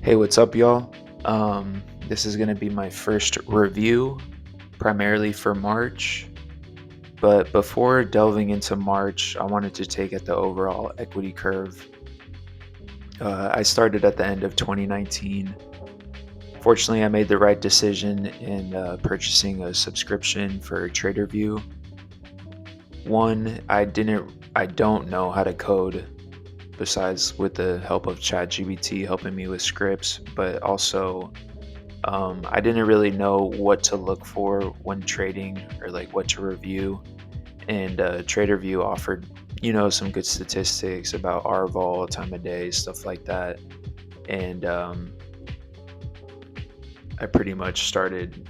Hey, what's up, y'all? This is going to be my first review, primarily for March. But before delving into March, I wanted to take at the overall equity curve. I started at the end of 2019. Fortunately, I made the right decision in purchasing a subscription for TraderView. One, I don't know how to code besides with the help of ChatGPT helping me with scripts, but also I didn't really know what to look for when trading or like what to review. And TraderView offered, some good statistics about R vol, time of day, stuff like that. And I pretty much started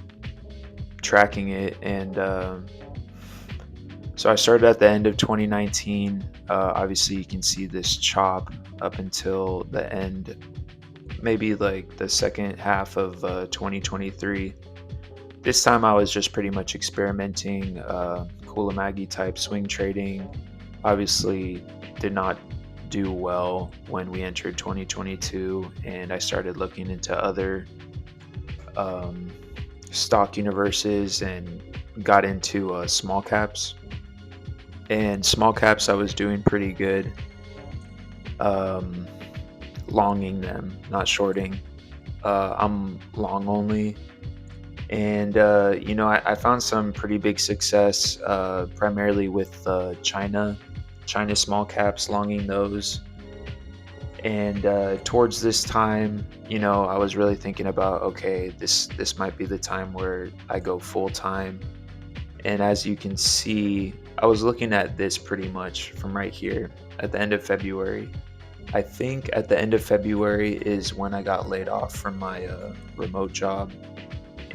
tracking it. And so I started at the end of 2019. Obviously, you can see this chop up until the end, maybe like the second half of 2023. This time I was just pretty much experimenting, Kulamagi type swing trading. Obviously, did not do well when we entered 2022, and I started looking into other um, stock universes and got into small caps. And small caps, I was doing pretty good, um, longing them, not shorting. I'm long only, and I found some pretty big success, primarily with China small caps, longing those. And towards this time, I was really thinking about, okay, this might be the time where I go full time. And as you can see, I was looking at this pretty much from right here at the end of February. I think at the end of February is when I got laid off from my remote job,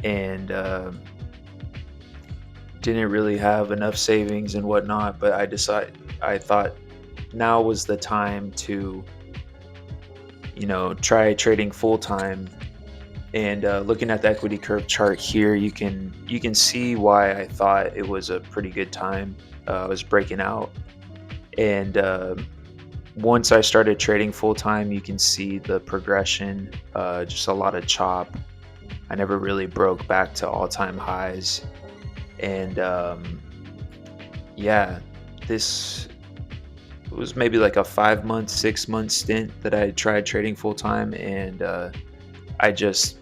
and didn't really have enough savings and whatnot. But I thought now was the time to, try trading full time. And looking at the equity curve chart here, you can see why I thought it was a pretty good time. I was breaking out, and once I started trading full time, you can see the progression. Just a lot of chop. I never really broke back to all time highs, and yeah, this was maybe like a 5 month, 6 month stint that I tried trading full time, and I just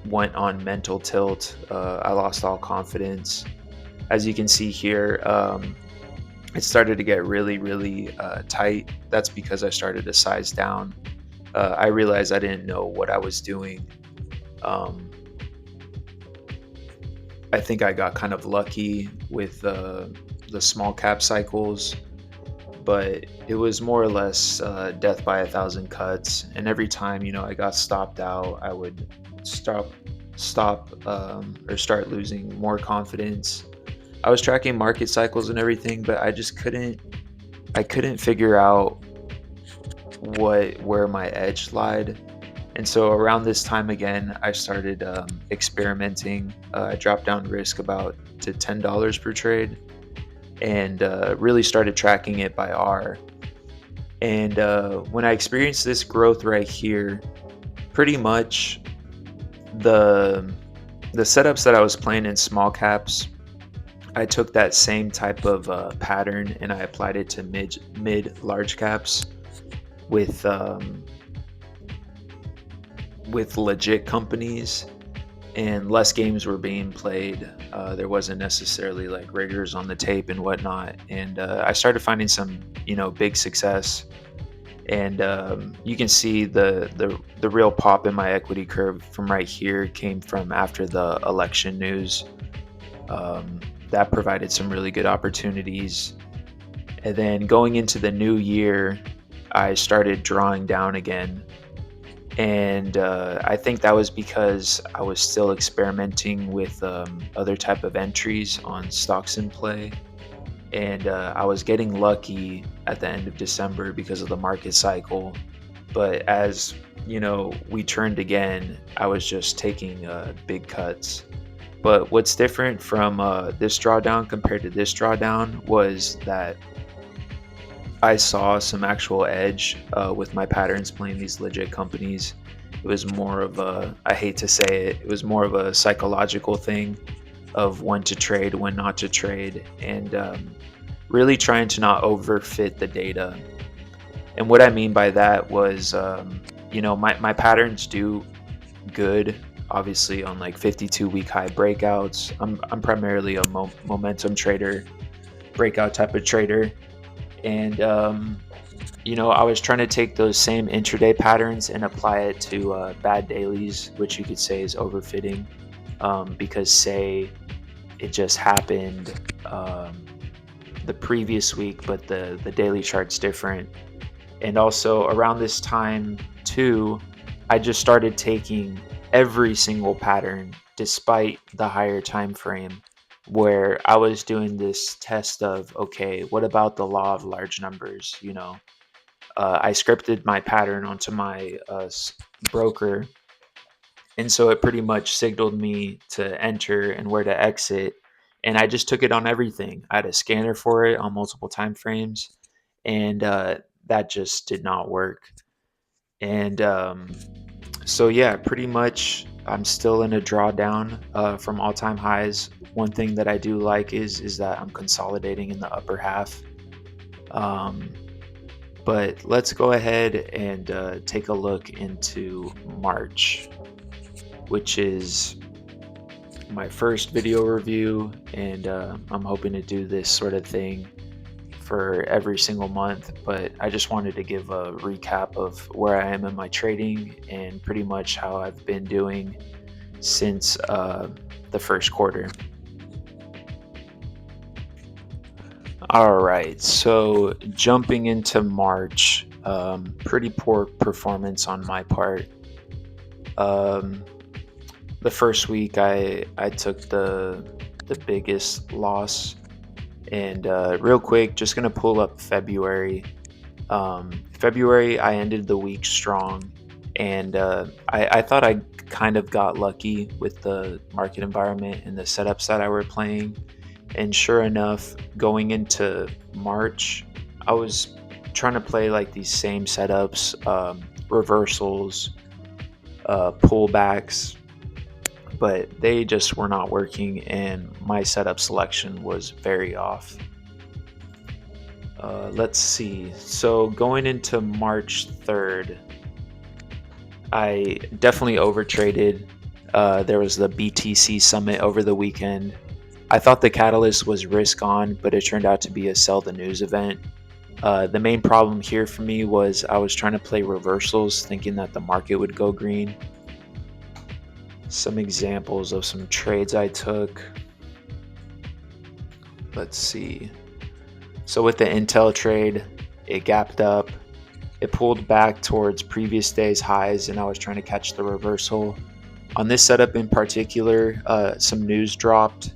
went on mental tilt. I lost all confidence. As you can see here, it started to get really, really tight. That's because I started to size down. I realized I didn't know what I was doing. Um, I think I got kind of lucky with the small cap cycles, but it was more or less death by a thousand cuts. And every time, I got stopped out, I would stop, or start losing more confidence. I was tracking market cycles and everything, but I couldn't figure out where my edge lied. And so around this time again, I started experimenting. I dropped down risk about to $10 per trade, and really started tracking it by R. And when I experienced this growth right here, pretty much the the setups that I was playing in small caps, I took that same type of pattern and I applied it to mid large caps with legit companies, and less games were being played. There wasn't necessarily like riggers on the tape and whatnot, and I started finding some big success. And you can see the real pop in my equity curve from right here came from after the election news. That provided some really good opportunities. And then going into the new year, I started drawing down again. And I think that was because I was still experimenting with other type of entries on stocks in play. And I was getting lucky at the end of December because of the market cycle. But as we turned again, I was just taking big cuts. But what's different from this drawdown compared to this drawdown was that I saw some actual edge with my patterns playing these legit companies. It was more of a, I hate to say it, it was more of a psychological thing of when to trade, when not to trade, and really trying to not overfit the data. And what I mean by that was, my patterns do good, obviously, on like 52-week high breakouts. I'm primarily a momentum trader, breakout type of trader. And, I was trying to take those same intraday patterns and apply it to bad dailies, which you could say is overfitting. Because, say, it just happened the previous week, but the daily chart's different. And also around this time too, I just started taking every single pattern despite the higher time frame, where I was doing this test of, okay, what about the law of large numbers? I scripted my pattern onto my broker, and so it pretty much signaled me to enter and where to exit. And I just took it on everything. I had a scanner for it on multiple time frames, and that just did not work. And so yeah, pretty much I'm still in a drawdown from all-time highs. One thing that I do like is that I'm consolidating in the upper half. Um, but let's go ahead and take a look into March, which is my first video review, and I'm hoping to do this sort of thing for every single month. But I just wanted to give a recap of where I am in my trading and pretty much how I've been doing since the first quarter. All right, so jumping into March, pretty poor performance on my part. Um, the first week, I took the biggest loss, and real quick, just gonna pull up February. February, I ended the week strong, and I thought I kind of got lucky with the market environment and the setups that I were playing. And sure enough, going into March, I was trying to play like these same setups, reversals, pullbacks, but they just were not working, and my setup selection was very off. Let's see. So going into March 3rd, I definitely overtraded. There was the BTC summit over the weekend. I thought the catalyst was risk on, but it turned out to be a sell the news event. The main problem here for me was I was trying to play reversals, thinking that the market would go green. Some examples of some trades I took. Let's see. So with the Intel trade, it gapped up. It pulled back towards previous day's highs, and I was trying to catch the reversal. On this setup in particular, some news dropped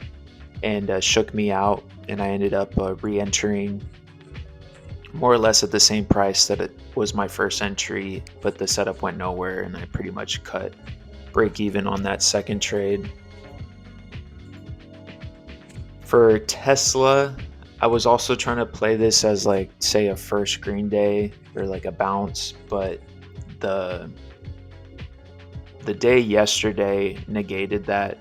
and shook me out, and I ended up re-entering more or less at the same price that it was my first entry, but the setup went nowhere, and I pretty much cut break even on that second trade. For Tesla, I was also trying to play this as like, say, a first green day or like a bounce, but the day yesterday negated that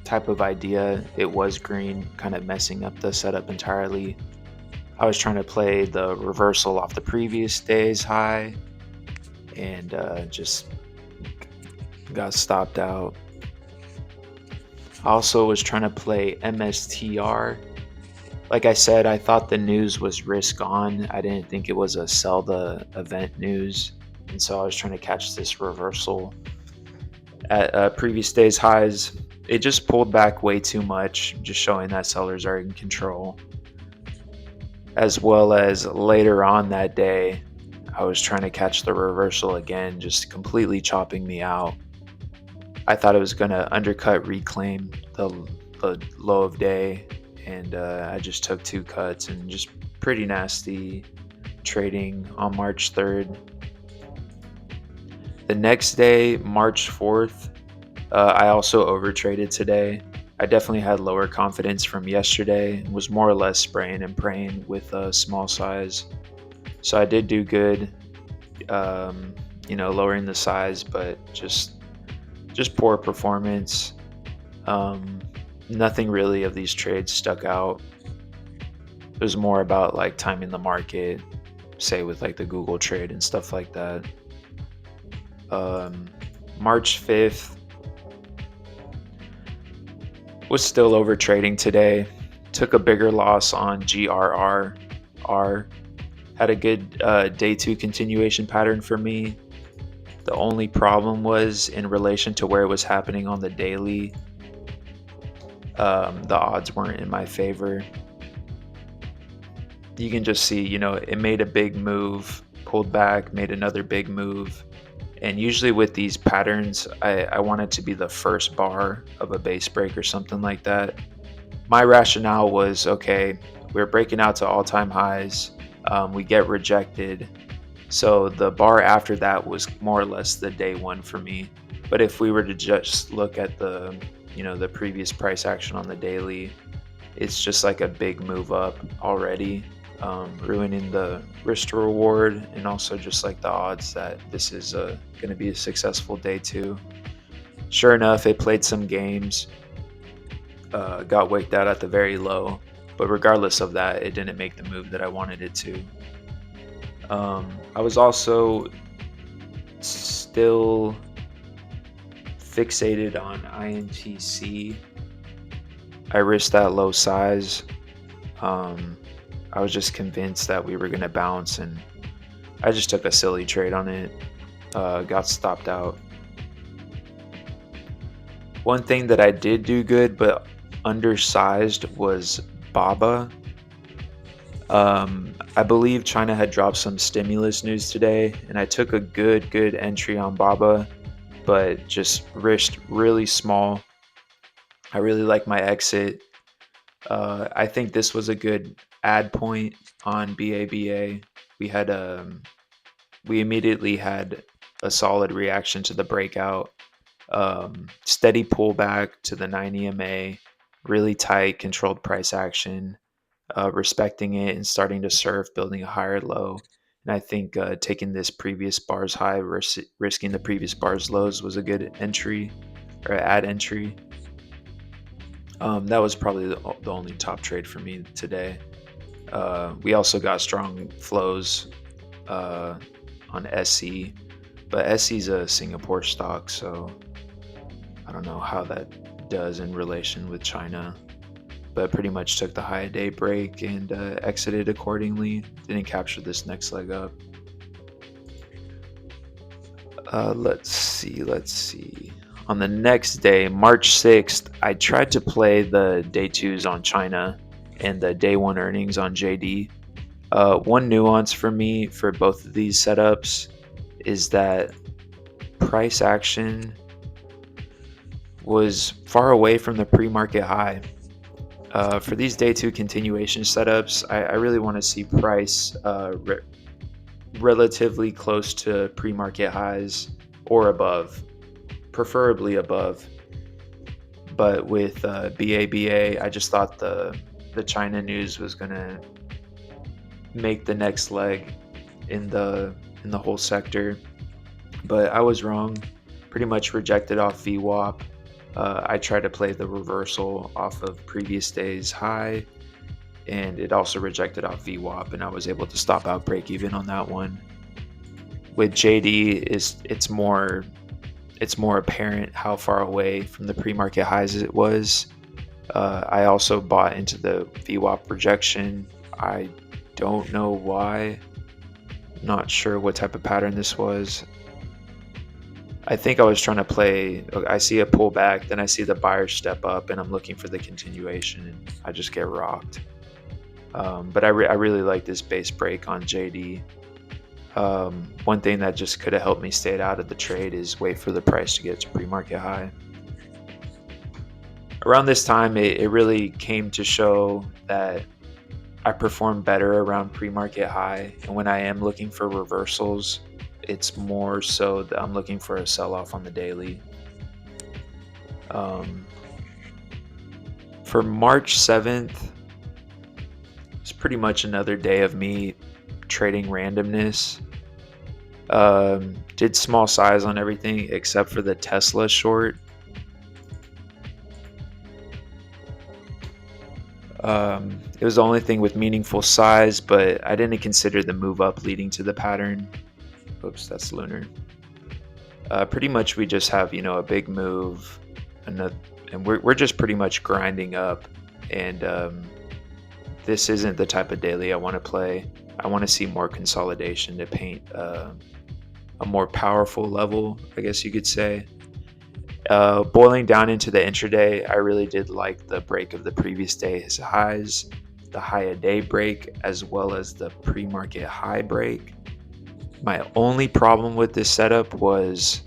type of idea. It was green, kind of messing up the setup entirely. I was trying to play the reversal off the previous day's high, and just got stopped out. I also was trying to play MSTR. Like I said, I thought the news was risk on. I didn't think it was a sell the event news. And so I was trying to catch this reversal at previous day's highs. It just pulled back way too much, just showing that sellers are in control. As well as later on that day, I was trying to catch the reversal again, just completely chopping me out. I thought it was going to undercut reclaim the low of day, and I just took two cuts and just pretty nasty trading on March 3rd. The next day, March 4th, I also overtraded today. I definitely had lower confidence from yesterday and was more or less spraying and praying with a small size. So I did do good, lowering the size, but just poor performance. Um, Nothing really of these trades stuck out. It was more about like timing the market, say with like the Google trade and stuff like that. Um, March 5th was still over trading today. Took a bigger loss on GRRR. Had a good day two continuation pattern for me. The only problem was in relation to where it was happening on the daily. The odds weren't in my favor. You can just see, it made a big move, pulled back, made another big move. And usually with these patterns, I want it to be the first bar of a base break or something like that. My rationale was, okay, we're breaking out to all-time highs. We get rejected. So the bar after that was more or less the day one for me. But if we were to just look at the previous price action on the daily, it's just like a big move up already, ruining the risk to reward and also just like the odds that this is going to be a successful day two. Sure enough, it played some games, got waked out at the very low, but regardless of that, it didn't make the move that I wanted it to. I was also still fixated on INTC. I risked that low size. I was just convinced that we were going to bounce, and I just took a silly trade on it. Got stopped out. One thing that I did do good but undersized was BABA. I believe China had dropped some stimulus news today, and I took a good entry on BABA, but just risked really small. I really like my exit. I think this was a good add point on BABA. We immediately had a solid reaction to the breakout. Steady pullback to the 9 EMA, really tight controlled price action, respecting it and starting to surf, building a higher low. And I think taking this previous bar's high, risking the previous bar's lows was a good entry or add entry. That was probably the only top trade for me today. We also got strong flows on SC, but SC's a Singapore stock, so I don't know how that does in relation with China. But pretty much took the high day break and exited accordingly. Didn't capture this next leg up. Let's see. On the next day, March 6th, I tried to play the day twos on China and the day one earnings on JD. One nuance for me for both of these setups is that price action was far away from the pre-market high. For these day two continuation setups, I really want to see price relatively close to pre-market highs or above, preferably above. But with BABA, I just thought the China news was gonna make the next leg in the whole sector, but I was wrong. Pretty much rejected off VWAP. I tried to play the reversal off of previous day's high, and it also rejected off VWAP, and I was able to stop out break even on that one. With JD, it's more apparent how far away from the pre-market highs it was. I also bought into the VWAP rejection. I don't know why. Not sure what type of pattern this was. I think I was trying to play, I see a pullback, then I see the buyer step up, and I'm looking for the continuation, and I just get rocked. But I really like this base break on JD. One thing that just could have helped me stay out of the trade is wait for the price to get to pre-market high. Around this time, it really came to show that I perform better around pre-market high, and when I am looking for reversals, it's more so that I'm looking for a sell-off on the daily. For March 7th, it's pretty much another day of me trading randomness. Did small size on everything except for the Tesla short. It was the only thing with meaningful size, but I didn't consider the move up leading to the pattern. Oops, that's lunar. Pretty much we just have, a big move, and we're just pretty much grinding up. And this isn't the type of daily I want to play. I want to see more consolidation to paint a more powerful level, I guess you could say. Boiling down into the intraday, I really did like the break of the previous day's highs, the high a day break, as well as the pre-market high break. My only problem with this setup was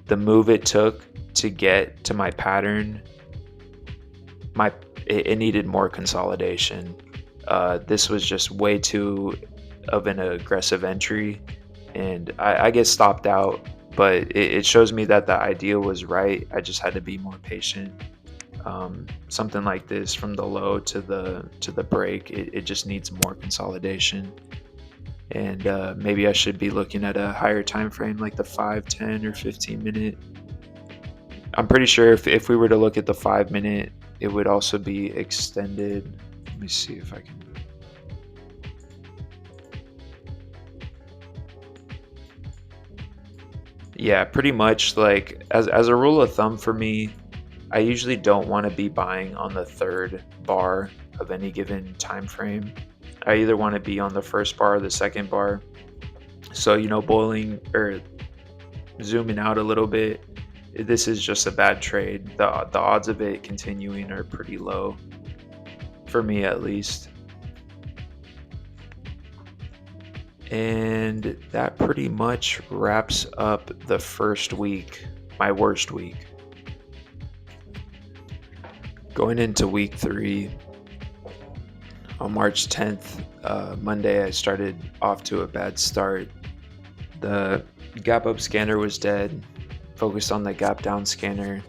the move it took to get to my pattern. It needed more consolidation. This was just way too of an aggressive entry, and I get stopped out. But it shows me that the idea was right. I just had to be more patient. Something like this from the low to the break, it just needs more consolidation. And maybe I should be looking at a higher time frame, like the 5, 10, or 15 minute. I'm pretty sure if we were to look at the 5 minute, it would also be extended. Let me see if I can. Yeah, pretty much, like as a rule of thumb for me, I usually don't want to be buying on the third bar of any given time frame. I either want to be on the first bar or the second bar. So, boiling or zooming out a little bit, this is just a bad trade. The odds of it continuing are pretty low, for me at least. And that pretty much wraps up the first week, my worst week. Going into week 3, on March 10th, Monday, I started off to a bad start. The gap up scanner was dead, focused on the gap down scanner.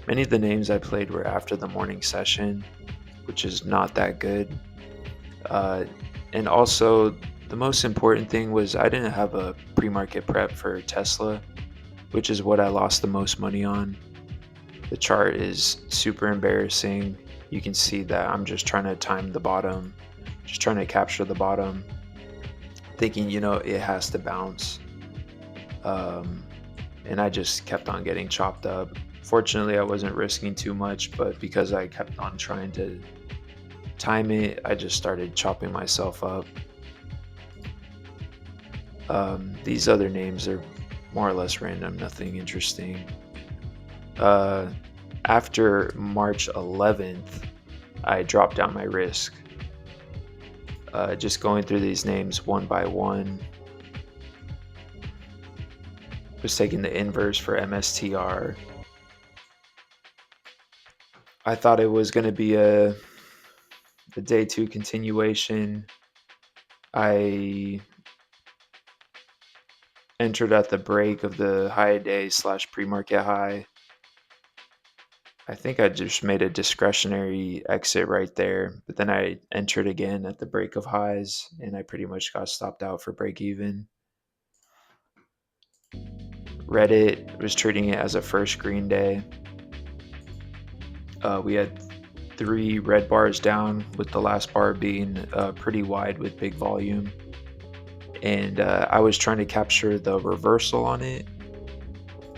Many of the names I played were after the morning session, which is not that good. And also, the most important thing was I didn't have a pre-market prep for Tesla, which is what I lost the most money on. The chart is super embarrassing. You can see that I'm just trying to time the bottom, just trying to capture the bottom, thinking, it has to bounce. And I just kept on getting chopped up. Fortunately, I wasn't risking too much, but because I kept on trying to time it, I just started chopping myself up. These other names are more or less random, nothing interesting. After March 11th, I dropped down my risk. Just going through these names one by one. Was taking the inverse for MSTR. I thought it was going to be a day 2 continuation. I entered at the break of the high day / pre-market high. I think I just made a discretionary exit right there, but then I entered again at the break of highs, and I pretty much got stopped out for break even. Reddit was treating it as a first green day. We had 3 red bars down, with the last bar being pretty wide with big volume. And I was trying to capture the reversal on it.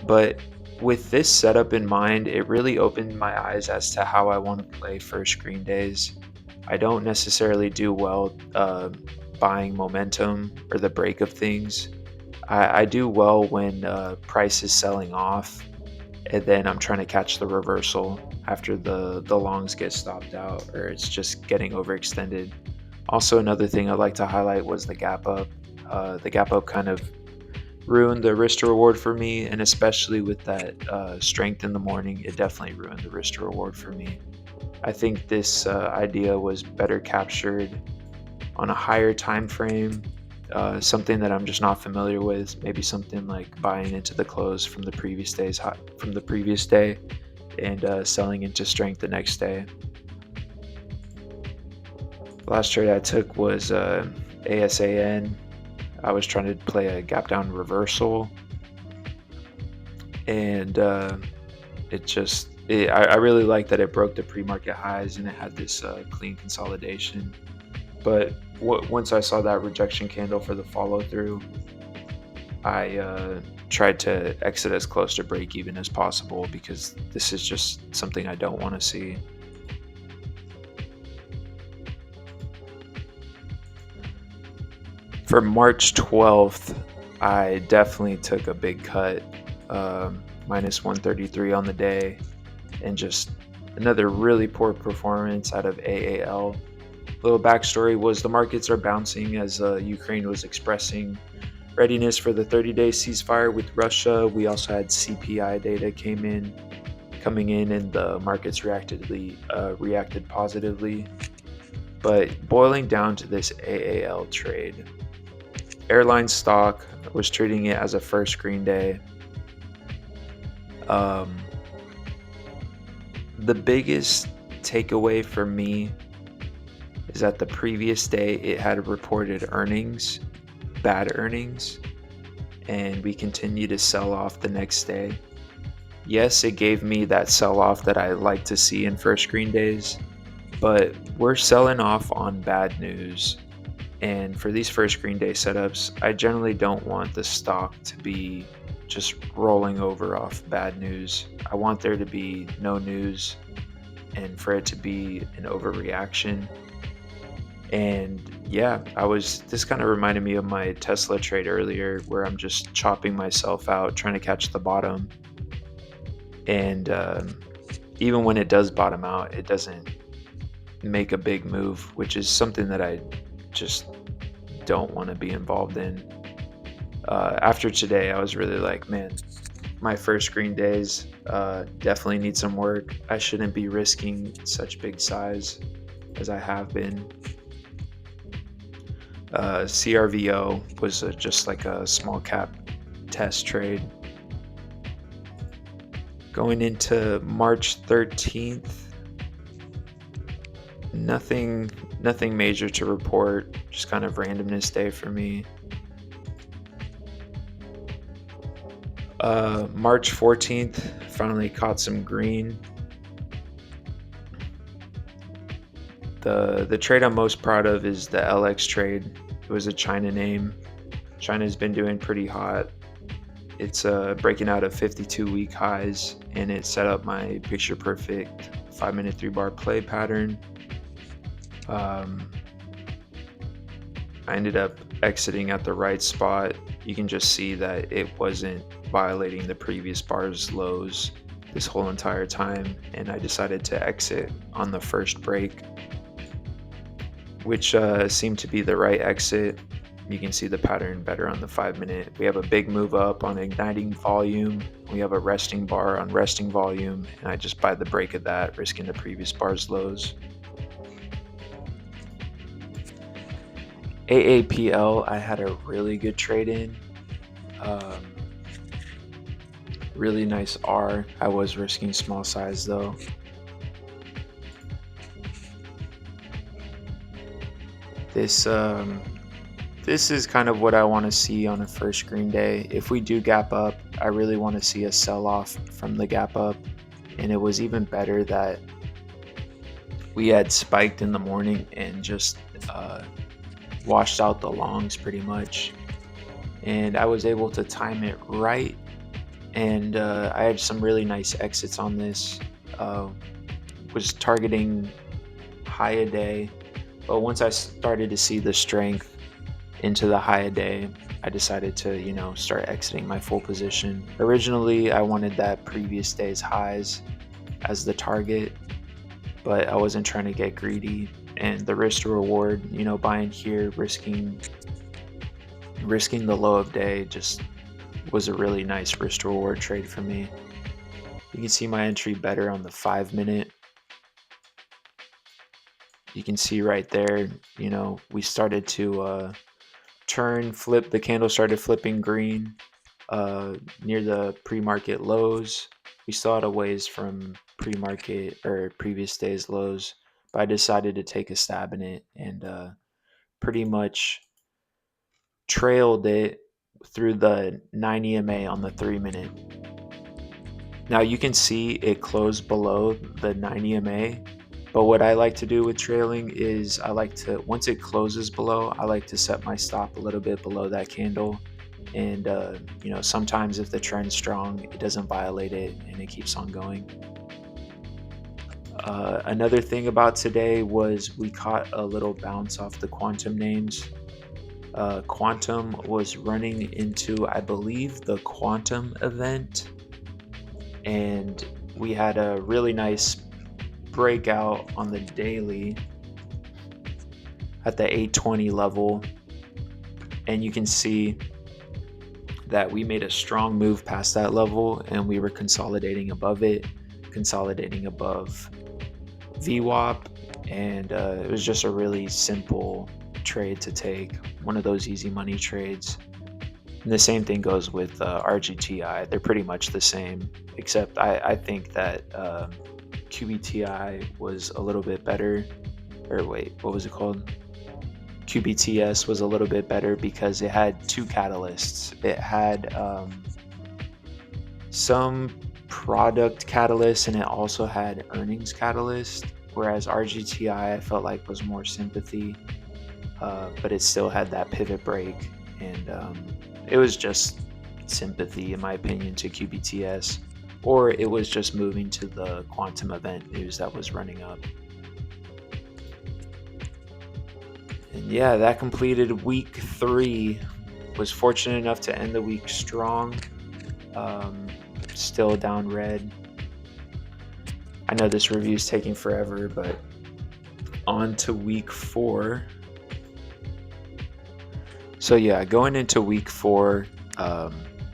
But with this setup in mind, it really opened my eyes as to how I want to play first green days. I don't necessarily do well buying momentum or the break of things. I do well when price is selling off, and then I'm trying to catch the reversal after the longs get stopped out or it's just getting overextended. Also, another thing I'd like to highlight was the gap up. The gap up kind of ruined the risk to reward for me, and especially with that strength in the morning, it definitely ruined the risk to reward for me. I think this idea was better captured on a higher time frame, something that I'm just not familiar with. Maybe something like buying into the close from the previous day and selling into strength the next day. The last trade I took was ASAN. I was trying to play a gap down reversal, and I really like that it broke the pre-market highs and it had this clean consolidation. But once I saw that rejection candle for the follow through, I tried to exit as close to break even as possible because this is just something I don't want to see. For March 12th, I definitely took a big cut, minus 133 on the day, and just another really poor performance out of AAL. Little backstory was the markets are bouncing as Ukraine was expressing readiness for the 30-day ceasefire with Russia. We also had CPI data coming in, and the markets reacted positively. But boiling down to this AAL trade, airline stock was treating it as a first green day. Um, the biggest takeaway for me is that the previous day it had reported earnings, bad earnings, and we continue to sell off the next day. Yes, it gave me that sell off that I like to see in first green days, but we're selling off on bad news. And for these first green day setups, I generally don't want the stock to be just rolling over off bad news. I want there to be no news and for it to be an overreaction. And yeah, this kind of reminded me of my Tesla trade earlier where I'm just chopping myself out, trying to catch the bottom. And even when it does bottom out, it doesn't make a big move, which is something that I just don't want to be involved in. After today, I was really like, man, my first green days definitely need some work. I shouldn't be risking such big size as I have been. CRVO was just like a small cap test trade. Going into March 13th, nothing major to report, just kind of randomness day for me. March 14th, finally caught some green. The trade I'm most proud of is the LX trade. It was a China name. China's been doing pretty hot. It's breaking out of 52-week highs, and it set up my picture perfect 5-minute 3-bar play pattern. I ended up exiting at the right spot. You can just see that it wasn't violating the previous bar's lows this whole entire time, and I decided to exit on the first break, which seemed to be the right exit. You can see the pattern better on the 5-minute. We have a big move up on igniting volume. We have a resting bar on resting volume, and I just buy the break of that, risking the previous bar's lows. AAPL, I had a really good trade in. Really nice R. I was risking small size though. This is kind of what I want to see on a first green day. If we do gap up, I really want to see a sell off from the gap up, and it was even better that we had spiked in the morning and just washed out the longs pretty much, and I was able to time it right, and I had some really nice exits on this. Was targeting high a day, but once I started to see the strength into the high a day, I decided to start exiting my full position. Originally I wanted that previous day's highs as the target, but I wasn't trying to get greedy, and the risk to reward, buying here, risking the low of day just was a really nice risk to reward trade for me. You can see my entry better on the 5-minute. You can see right there, we started to flip, the candle started flipping green near the pre-market lows. We still had a ways from pre-market or previous day's lows, but I decided to take a stab in it and pretty much trailed it through the 9 EMA on the 3 minute. Now you can see it closed below the 9 EMA, but what I like to do with trailing is I like to, once it closes below, I like to set my stop a little bit below that candle. And, sometimes if the trend's strong, it doesn't violate it and it keeps on going. Another thing about today was we caught a little bounce off the quantum names. Quantum was running into, I believe, the quantum event, and we had a really nice breakout on the daily at the 820 level, and you can see that we made a strong move past that level and we were consolidating above it, consolidating above VWAP, and it was just a really simple trade to take, one of those easy money trades. And the same thing goes with RGTI. They're pretty much the same, except I think that QBTI was a little bit better. Or wait, what was it called? QBTS was a little bit better because it had two catalysts. It had some product catalyst and it also had earnings catalyst, whereas RGTI I felt like was more sympathy, but it still had that pivot break, and it was just sympathy in my opinion to QBTS, or it was just moving to the quantum event news that was running up. And yeah, that completed week 3. Was fortunate enough to end the week strong. Still down red. I know this review is taking forever, but on to week 4. So yeah, going into week 4,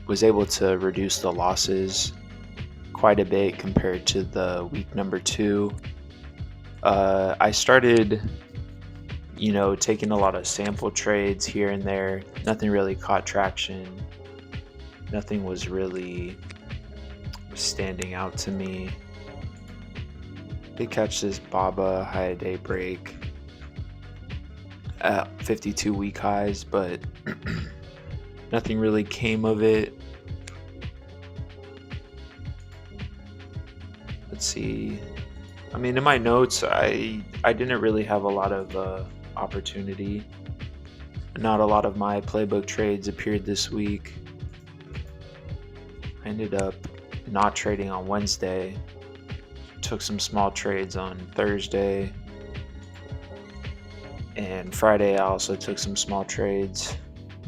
was able to reduce the losses quite a bit compared to the week number 2. I started, taking a lot of sample trades here and there. Nothing really caught traction. Nothing was really standing out to me. Did catch this BABA high day break at 52 week highs, but nothing really came of it. Let's see. I mean, in my notes, I didn't really have a lot of opportunity. Not a lot of my playbook trades appeared this week. I ended up not trading on Wednesday. Took some small trades on Thursday. And Friday I also took some small trades.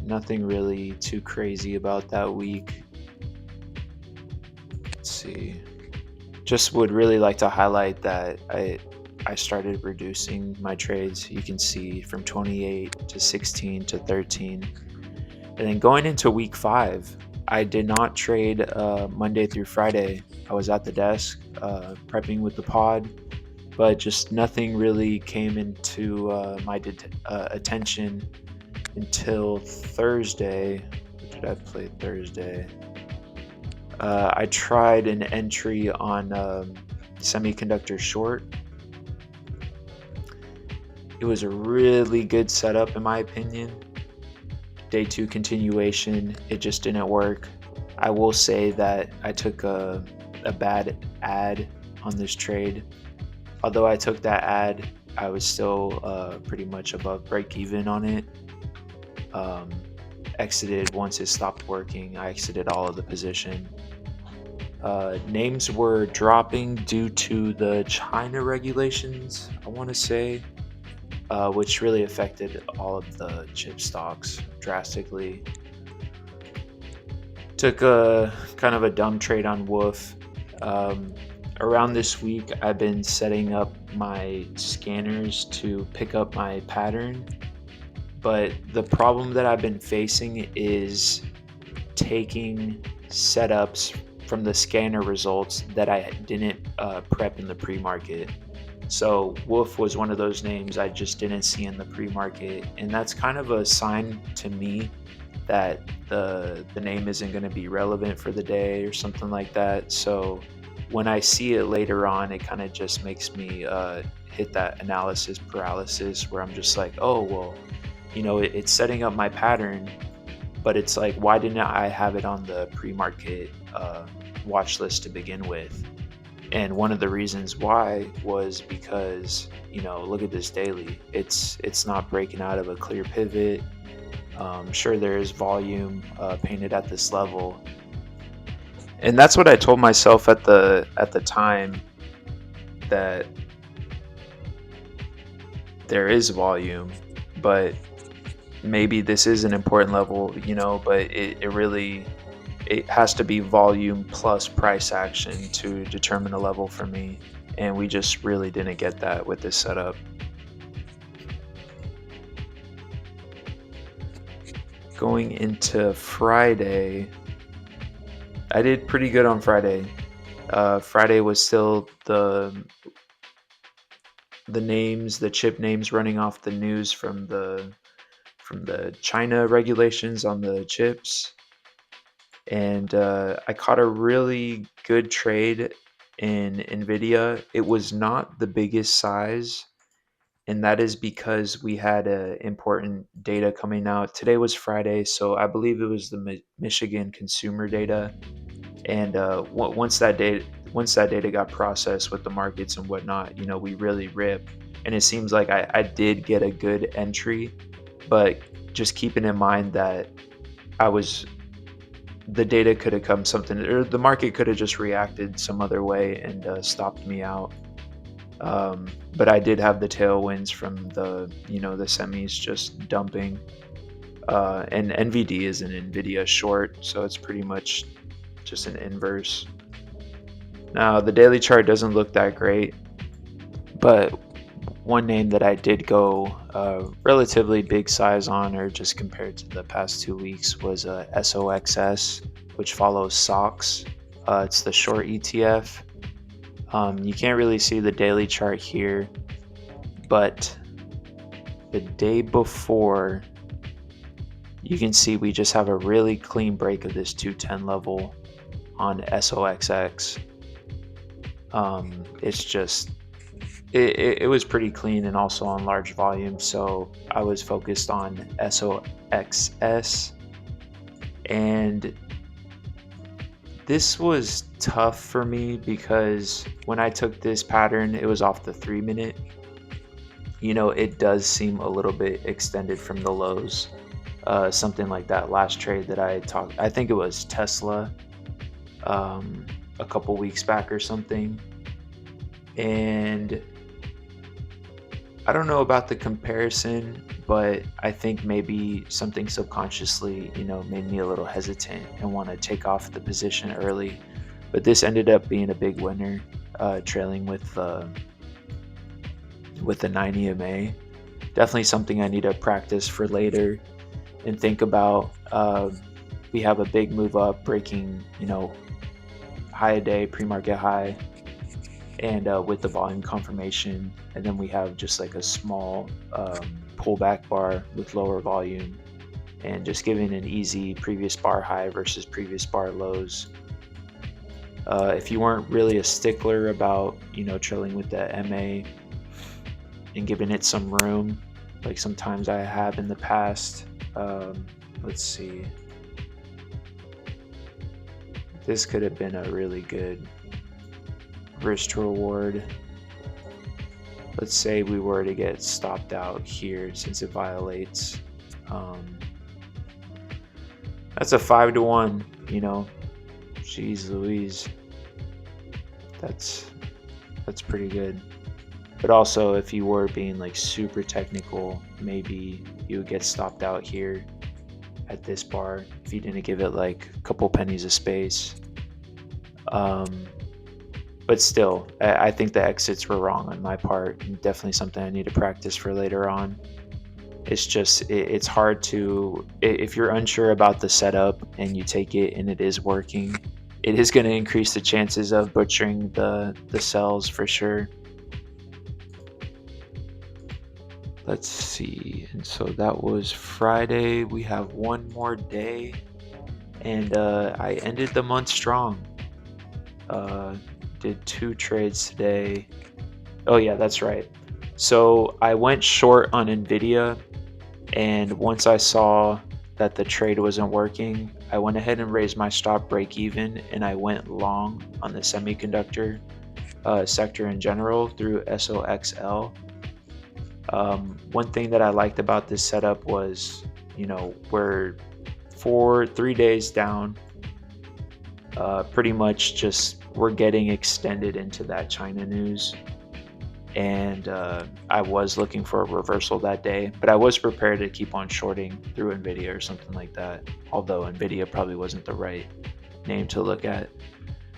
Nothing really too crazy about that week. Let's see. Just would really like to highlight that I started reducing my trades. You can see from 28 to 16 to 13. And then going into week 5, I did not trade Monday through Friday. I was at the desk prepping with the pod, but just nothing really came into my attention until Thursday. What did I play Thursday? I tried an entry on semiconductor short. It was a really good setup in my opinion. Day 2 continuation, it just didn't work. I will say that I took a bad ad on this trade. Although I took that ad, I was still pretty much above break even on it. Exited once it stopped working. I exited all of the position. Names were dropping due to the China regulations, I want to say, which really affected all of the chip stocks drastically. Took a kind of a dumb trade on Wolf. Around this week, I've been setting up my scanners to pick up my pattern, but the problem that I've been facing is taking setups from the scanner results that I didn't prep in the pre-market. So Wolf was one of those names I just didn't see in the pre-market, and that's kind of a sign to me that the name isn't going to be relevant for the day or something like that. So when I see it later on, it kind of just makes me hit that analysis paralysis where I'm just like, oh well, it's setting up my pattern, but it's like, why didn't I have it on the pre-market watch list to begin with? And one of the reasons why was because, look at this daily. It's not breaking out of a clear pivot. Sure, there is volume painted at this level, and that's what I told myself at the time, that there is volume, but maybe this is an important level, but it has to be volume plus price action to determine a level for me. And we just really didn't get that with this setup. Going into Friday, I did pretty good on Friday. Friday was still the chip names running off the news from the China regulations on the chips. And I caught a really good trade in Nvidia. It was not the biggest size, and that is because we had important data coming out. Today was Friday, so I believe it was the Michigan consumer data. And once that data got processed with the markets and whatnot, we really ripped. And it seems like I did get a good entry, but just keeping in mind that I was the data could have come something, or the market could have just reacted some other way and stopped me out. But I did have the tailwinds from the semis just dumping. And NVD is an Nvidia short, so it's pretty much just an inverse. Now the daily chart doesn't look that great, but one name that I did go relatively big size on, or just compared to the past 2 weeks, was SOXS, which follows SOX. It's the short ETF. You can't really see the daily chart here, but the day before, you can see we just have a really clean break of this 210 level on SOXX. It's just it was pretty clean and also on large volume, so I was focused on SOXS. And this was tough for me because when I took this pattern, it was off the 3-minute. It does seem a little bit extended from the lows. Something like that last trade that I think it was Tesla, a couple weeks back or something. And I don't know about the comparison, but I think maybe something subconsciously, made me a little hesitant and want to take off the position early. But this ended up being a big winner, trailing with the 9 EMA. Definitely something I need to practice for later and think about. We have a big move up, breaking, high a day, pre-market high, and with the volume confirmation, and then we have just like a small pullback bar with lower volume, and just giving an easy previous bar high versus previous bar lows. If you weren't really a stickler about trailing with the MA and giving it some room, like sometimes I have in the past, let's see, this could have been a really good risk to reward. Let's say we were to get stopped out here, since it violates. That's a 5-1. Jeez Louise, that's pretty good. But also, if you were being like super technical, maybe you would get stopped out here at this bar if you didn't give it like a couple pennies of space. But still, I think the exits were wrong on my part, and definitely something I need to practice for later on. It's just, it's hard to, if you're unsure about the setup and you take it and it is working, it is going to increase the chances of butchering the sells for sure. Let's see. And so that was Friday. We have one more day, and I ended the month strong. Did 2 trades today. Oh yeah, that's right. So I went short on Nvidia, And once I saw that the trade wasn't working, I went ahead and raised my stop break even, and I went long on the semiconductor sector in general through SOXL. One thing that I liked about this setup was, we're 3 days down, pretty much just we're getting extended into that China news. And I was looking for a reversal that day, but I was prepared to keep on shorting through Nvidia or something like that. Although Nvidia probably wasn't the right name to look at.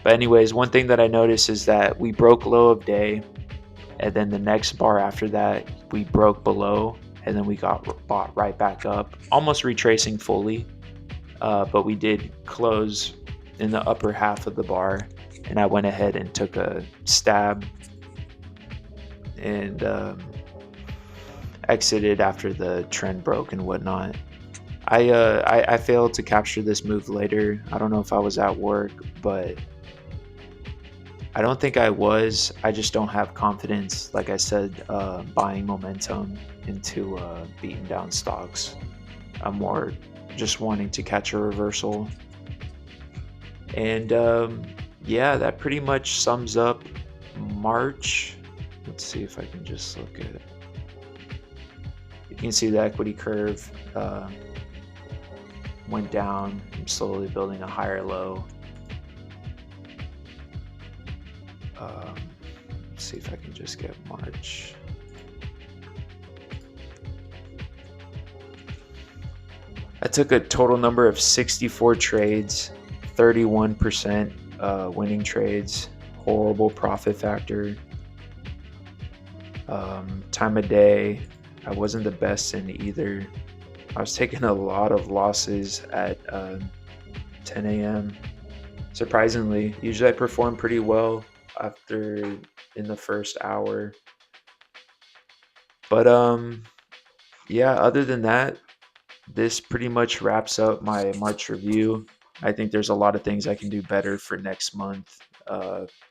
But anyways, one thing that I noticed is that we broke low of day, and then the next bar after that we broke below, and then we got bought right back up, almost retracing fully. But we did close in the upper half of the bar, and I went ahead and took a stab and exited after the trend broke and whatnot. I failed to capture this move later. I don't know if I was at work, but I don't think I was. I just don't have confidence, like I said, buying momentum into beaten down stocks. I'm more just wanting to catch a reversal. And yeah, that pretty much sums up March. Let's see if I can just look at it. You can see the equity curve went down. I'm slowly building a higher low. Let's see if I can just get March. I took a total number of 64 trades, 31% winning trades, horrible profit factor. Time of day, I wasn't the best in either. I was taking a lot of losses at 10 a.m. Surprisingly, usually I perform pretty well after in the first hour. But yeah, other than that, this pretty much wraps up my March review. I think there's a lot of things I can do better for next month.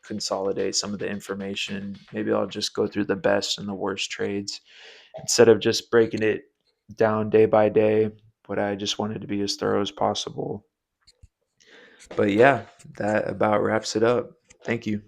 Consolidate some of the information. Maybe I'll just go through the best and the worst trades instead of just breaking it down day by day. But I just wanted to be as thorough as possible. But yeah, that about wraps it up. Thank you.